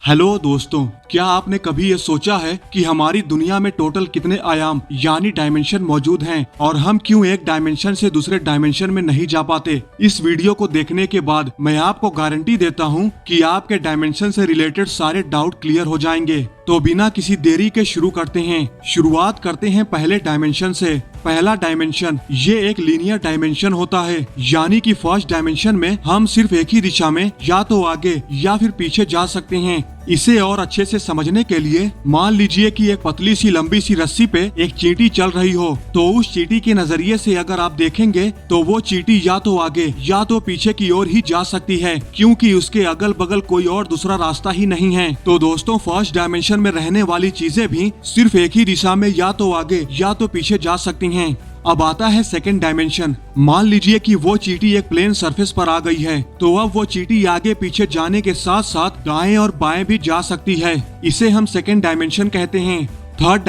Hello दोस्तों, क्या आपने कभी ये सोचा है कि हमारी दुनिया में टोटल कितने आयाम यानी डायमेंशन मौजूद हैं और हम क्यों एक डायमेंशन से दूसरे डायमेंशन में नहीं जा पाते? इस वीडियो को देखने के बाद मैं आपको गारंटी देता हूँ कि आपके डायमेंशन से रिलेटेड सारे डाउट क्लियर हो जाएंगे। तो बिना किसी देरी के शुरू करते हैं। शुरुआत करते हैं पहले डायमेंशन से। पहला डायमेंशन ये एक लीनियर डायमेंशन होता है, यानी कि फर्स्ट डायमेंशन में हम सिर्फ एक ही दिशा में या तो आगे या फिर पीछे जा सकते हैं। इसे और अच्छे से समझने के लिए मान लीजिए कि एक पतली सी लंबी सी रस्सी पे एक चींटी चल रही हो, तो उस चींटी के नजरिए से अगर आप देखेंगे तो वो चींटी या तो आगे या तो पीछे की ओर ही जा सकती है, क्योंकि उसके अगल बगल कोई और दूसरा रास्ता ही नहीं है। तो दोस्तों, फर्स्ट डायमेंशन में रहने वाली चीजें भी सिर्फ एक ही दिशा में या तो आगे या तो पीछे जा सकती हैं। अब आता है सेकंड डायमेंशन। मान लीजिए कि वो चींटी एक प्लेन सरफेस पर आ गई है, तो अब वो चींटी आगे पीछे जाने के साथ साथ दाएं और बाएं भी जा सकती है। इसे हम सेकंड डायमेंशन कहते हैं। थर्ड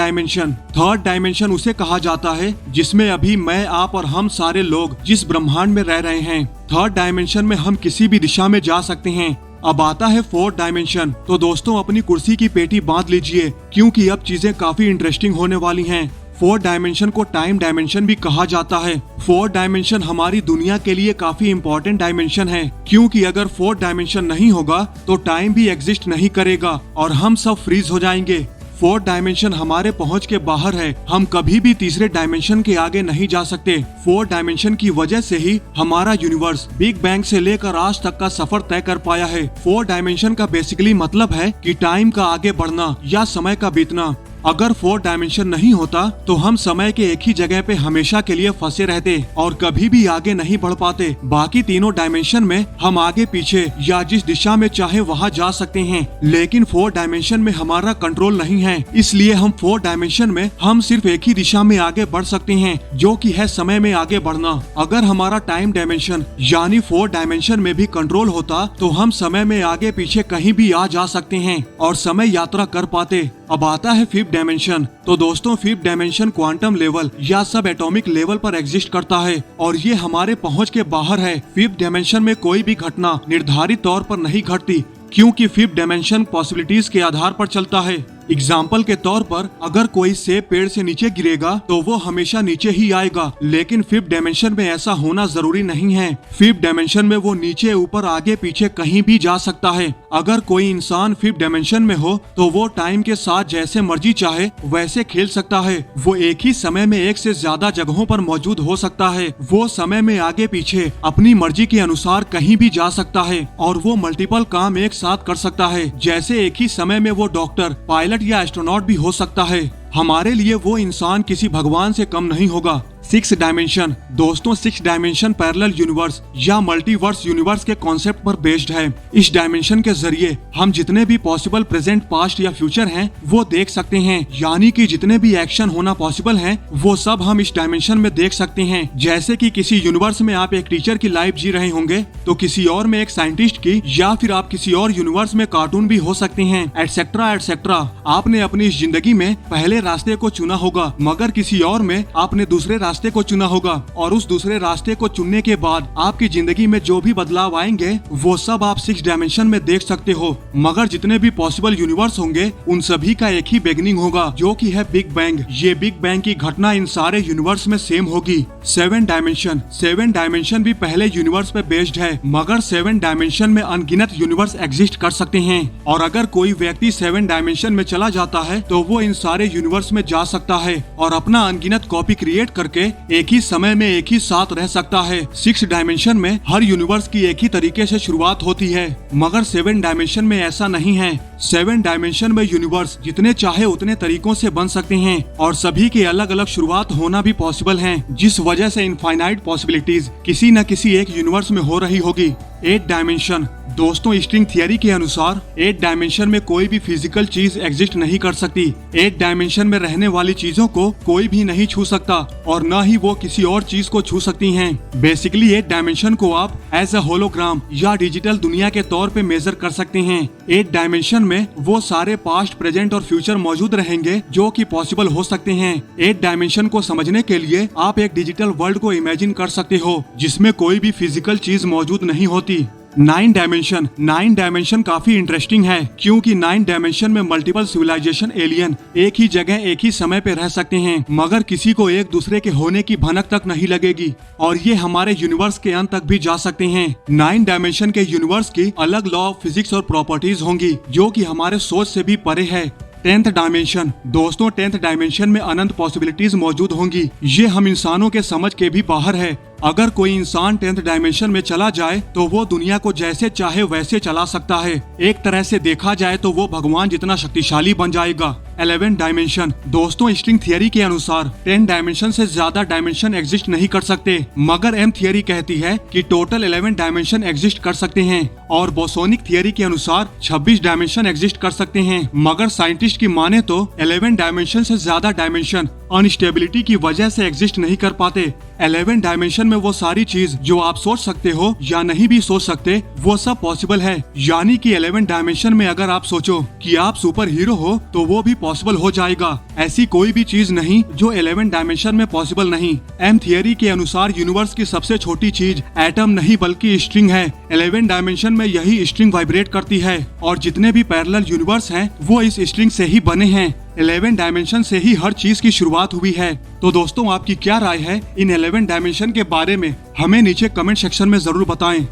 डायमेंशन उसे कहा जाता है जिसमें अभी मैं, आप और हम सारे लोग जिस ब्रह्मांड में रह रहे हैं। थर्ड डायमेंशन में हम किसी भी दिशा में जा सकते हैं। अब आता है फोर्थ डायमेंशन। तो दोस्तों, अपनी कुर्सी की पेटी बांध लीजिए, क्योंकि अब चीजें काफी इंटरेस्टिंग होने वाली हैं। फोर्थ डायमेंशन को टाइम डायमेंशन भी कहा जाता है। फोर्थ डायमेंशन हमारी दुनिया के लिए काफी इम्पोर्टेंट डायमेंशन है, क्योंकि अगर फोर्थ डायमेंशन नहीं होगा तो टाइम भी एग्जिस्ट नहीं करेगा और हम सब फ्रीज हो जाएंगे। फोर्थ डायमेंशन हमारे पहुंच के बाहर है, हम कभी भी तीसरे डायमेंशन के आगे नहीं जा सकते। फोर्थ डायमेंशन की वजह से ही हमारा यूनिवर्स बिग बैंग से लेकर आज तक का सफर तय कर पाया है। फोर्थ डायमेंशन का बेसिकली मतलब है कि टाइम का आगे बढ़ना या समय का बीतना। अगर फोर्थ डायमेंशन नहीं होता तो हम समय के एक ही जगह पे हमेशा के लिए फंसे रहते और कभी भी आगे नहीं बढ़ पाते। बाकी तीनों डायमेंशन में हम आगे पीछे या जिस दिशा में चाहे वहाँ जा सकते हैं, लेकिन फोर्थ डायमेंशन में हमारा कंट्रोल नहीं है। इसलिए हम फोर्थ डायमेंशन में हम सिर्फ एक ही दिशा में आगे बढ़ सकते हैं, जो कि है समय में आगे बढ़ना। अगर हमारा टाइम डायमेंशन यानी फोर्थ डायमेंशन में भी कंट्रोल होता तो हम समय में आगे पीछे कहीं भी आ जा सकते हैं और समय यात्रा कर पाते। अब आता है फिफ्थ डायमेंशन। तो दोस्तों, फिफ्थ डायमेंशन क्वांटम लेवल या सब एटॉमिक लेवल पर एग्जिस्ट करता है और ये हमारे पहुंच के बाहर है। फिफ्थ डायमेंशन में कोई भी घटना निर्धारित तौर पर नहीं घटती, क्योंकि फिफ्थ डायमेंशन पॉसिबिलिटीज के आधार पर चलता है। एग्जाम्पल के तौर पर अगर कोई सेब पेड़ से नीचे गिरेगा तो वो हमेशा नीचे ही आएगा, लेकिन फिफ्थ डायमेंशन में ऐसा होना जरूरी नहीं है। फिफ्थ डायमेंशन में वो नीचे ऊपर आगे पीछे कहीं भी जा सकता है। अगर कोई इंसान फिफ्थ डायमेंशन में हो तो वो टाइम के साथ जैसे मर्जी चाहे वैसे खेल सकता है। वो एक ही समय में एक से ज्यादा जगहों पर मौजूद हो सकता है। वो समय में आगे पीछे अपनी मर्जी के अनुसार कहीं भी जा सकता है और वो मल्टीपल काम एक साथ कर सकता है। जैसे एक ही समय में वो डॉक्टर, पायलट या एस्ट्रोनॉट भी हो सकता है। हमारे लिए वो इंसान किसी भगवान से कम नहीं होगा। Six dimension. दोस्तों, सिक्स डायमेंशन पैरेलल यूनिवर्स या मल्टीवर्स यूनिवर्स के कॉन्सेप्ट पर बेस्ड है। इस डायमेंशन के जरिए हम जितने भी पॉसिबल प्रेजेंट, पास्ट या फ्यूचर हैं वो देख सकते हैं, यानी कि जितने भी एक्शन होना पॉसिबल हैं वो सब हम इस डायमेंशन में देख सकते हैं। जैसे कि किसी यूनिवर्स में आप एक टीचर की लाइफ जी रहे होंगे तो किसी और में एक साइंटिस्ट की, या फिर आप किसी और यूनिवर्स में कार्टून भी हो सकते हैं, एटसेट्रा एटसेट्रा। आपने अपनी इस जिंदगी में पहले रास्ते को चुना होगा, मगर किसी और में आपने दूसरे रास्ते को चुना होगा और उस दूसरे रास्ते को चुनने के बाद आपकी जिंदगी में जो भी बदलाव आएंगे वो सब आप सिक्स डायमेंशन में देख सकते हो। मगर जितने भी पॉसिबल यूनिवर्स होंगे उन सभी का एक ही बिगनिंग होगा, जो कि है बिग बैंग। ये बिग बैंग की घटना इन सारे यूनिवर्स में सेम होगी। सेवन डायमेंशन भी पहले यूनिवर्स पे बेस्ड है, मगर सेवन डायमेंशन में अनगिनत यूनिवर्स एग्जिस्ट कर सकते हैं और अगर कोई व्यक्ति सेवन डायमेंशन में चला जाता है तो वो इन सारे यूनिवर्स में जा सकता है और अपना अनगिनत कॉपी क्रिएट करके एक ही समय में एक ही साथ रह सकता है। सिक्स डायमेंशन में हर यूनिवर्स की एक ही तरीके से शुरुआत होती है, मगर सेवन डायमेंशन में ऐसा नहीं है। सेवन डायमेंशन में यूनिवर्स जितने चाहे उतने तरीकों से बन सकते हैं और सभी की अलग अलग शुरुआत होना भी पॉसिबल है, जिस वजह से इनफाइनाइट पॉसिबिलिटीज किसी न किसी एक यूनिवर्स में हो रही होगी। Eight dimension. दोस्तों, स्ट्रिंग थियरी के अनुसार एट डायमेंशन में कोई भी फिजिकल चीज एग्जिस्ट नहीं कर सकती। एट डायमेंशन में रहने वाली चीजों को कोई भी नहीं छू सकता और न ही वो किसी और चीज को छू सकती हैं। बेसिकली एट डायमेंशन को आप एज अ होलोग्राम या डिजिटल दुनिया के तौर पे मेजर कर सकते हैं। एट डायमेंशन में वो सारे पास्ट, प्रेजेंट और फ्यूचर मौजूद रहेंगे जो कि पॉसिबल हो सकते हैं। एट डायमेंशन को समझने के लिए आप एक डिजिटल वर्ल्ड को इमेजिन कर सकते हो जिसमें कोई भी फिजिकल चीज मौजूद नहीं होती। नाइन डायमेंशन काफी इंटरेस्टिंग है क्योंकि 9 डायमेंशन में मल्टीपल सिविलाइजेशन एलियन एक ही जगह एक ही समय पे रह सकते हैं, मगर किसी को एक दूसरे के होने की भनक तक नहीं लगेगी और ये हमारे यूनिवर्स के अंत तक भी जा सकते हैं। 9 डायमेंशन के यूनिवर्स की अलग लॉ ऑफ फिजिक्स और प्रॉपर्टीज होंगी जो कि हमारे सोच से भी परे है। 10th डायमेंशन दोस्तों, 10th डायमेंशन में अनंत पॉसिबिलिटीज मौजूद होंगी। ये हम इंसानों के समझ के भी बाहर है। अगर कोई इंसान 10th डायमेंशन में चला जाए तो वो दुनिया को जैसे चाहे वैसे चला सकता है। एक तरह से देखा जाए तो वो भगवान जितना शक्तिशाली बन जाएगा। 11 डायमेंशन दोस्तों, स्ट्रिंग थियरी के अनुसार 10 डायमेंशन से ज्यादा डायमेंशन एग्जिस्ट नहीं कर सकते, मगर एम थियरी कहती है कि टोटल 11 डायमेंशन एग्जिस्ट कर सकते हैं और बोसोनिक थियरी के अनुसार 26 डायमेंशन एग्जिस्ट कर सकते हैं। मगर साइंटिस्ट की माने तो 11 डायमेंशन से ज्यादा डायमेंशन अनस्टेबिलिटी की वजह से एग्जिस्ट नहीं कर पाते। 11 डायमेंशन में वो सारी चीज जो आप सोच सकते हो या नहीं भी सोच सकते वो सब पॉसिबल है। यानी कि 11 डायमेंशन में अगर आप सोचो कि आप सुपर हीरो हो तो वो भी पॉसिबल हो जाएगा। ऐसी कोई भी चीज नहीं जो 11 डायमेंशन में पॉसिबल नहीं। एम थियरी के अनुसार यूनिवर्स की सबसे छोटी चीज एटम नहीं बल्कि स्ट्रिंग है। 11 डायमेंशन में यही स्ट्रिंग वाइब्रेट करती है और जितने भी पैरेलल यूनिवर्स हैं वो इस स्ट्रिंग से ही बने हैं। 11 डायमेंशन से ही हर चीज की शुरुआत हुई है। तो दोस्तों, आपकी क्या राय है इन 11 डायमेंशन के बारे में? हमें नीचे कमेंट सेक्शन में जरूर बताएं।